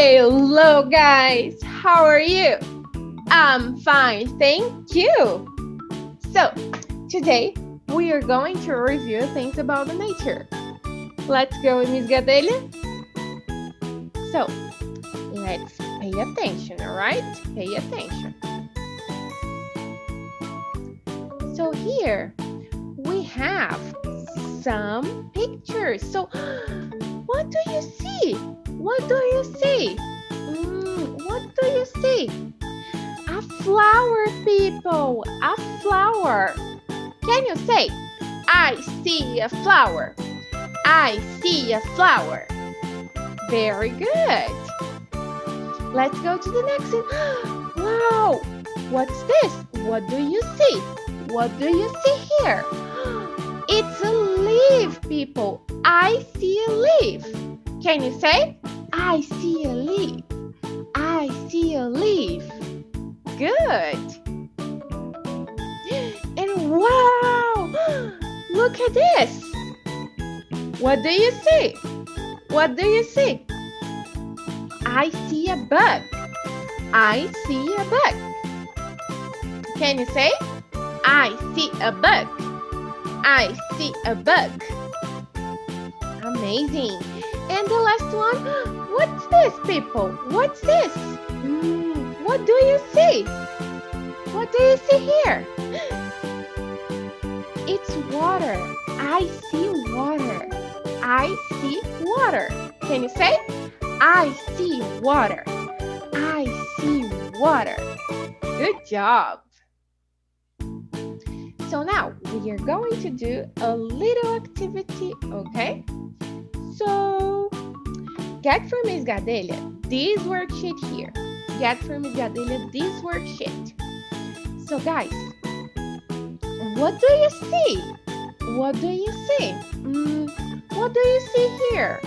Hello guys, how are you? I'm fine, thank you. So, today we are going to review things about the nature. Let's go with Miss Gadelha. So, let's pay attention, all right? Pay attention. So here we have some pictures. So, what do you see? What do you see? What do you see? A flower, people. A flower. Can you say, I see a flower? I see a flower. Very good. Let's go to the next one. Wow. What's this? What do you see? What do you see here? It's a leaf, people. I see a leaf. Can you say, I see a leaf? I see a leaf. Good. And wow, look at this. What do you see? What do you see? I see a bug. I see a bug. Can you say, I see a bug? I see a bug. Amazing. And the last one, what's this, people? What's this? What do you see? What do you see here? It's water. I see water. I see water. Can you say, I see water? I see water. Good job. So now we are going to do a little activity, okay? So get from Miss Gadelha this worksheet here. Get from Miss Gadelha this worksheet. So guys, what do you see? What do you see? What do you see here?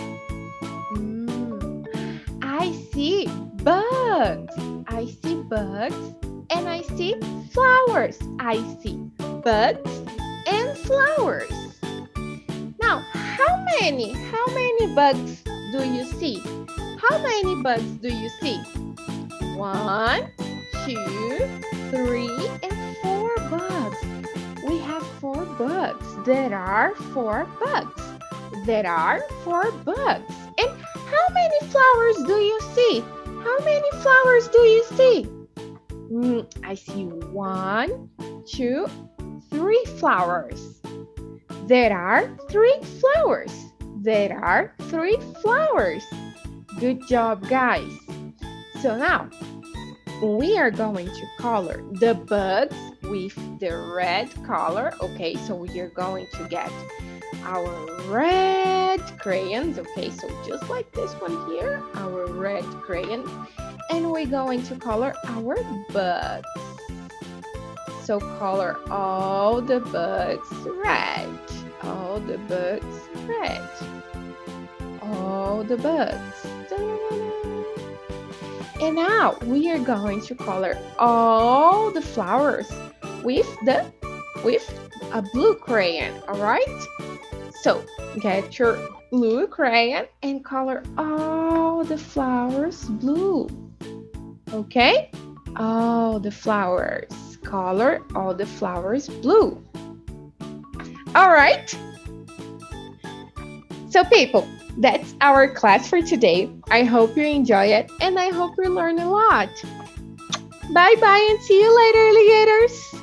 I see bugs. I see bugs and I see flowers. I see bugs and flowers. Now, how many bugs do you see? How many bugs do you see? 1, 2, 3, and 4 bugs. We have 4 bugs. There are 4 bugs. There are 4 bugs. And how many flowers do you see? How many flowers do you see? I see 1, 2, 3 flowers. There are 3 flowers. There are 3 flowers. Good job, guys. So now, we are going to color the bugs with the red color. Okay, so we are going to get our red crayons. Okay, so just like this one here, our red crayon. And we're going to color our bugs. So color all the bugs red. All the bugs red. All the bugs. And now we are going to color all the flowers with a blue crayon, all right? So get your blue crayon and color all the flowers blue. Okay? All the flowers. Color all the flowers blue. All right. So people, that's our class for today. I hope you enjoy it and I hope you learn a lot. Bye bye and see you later, alligators.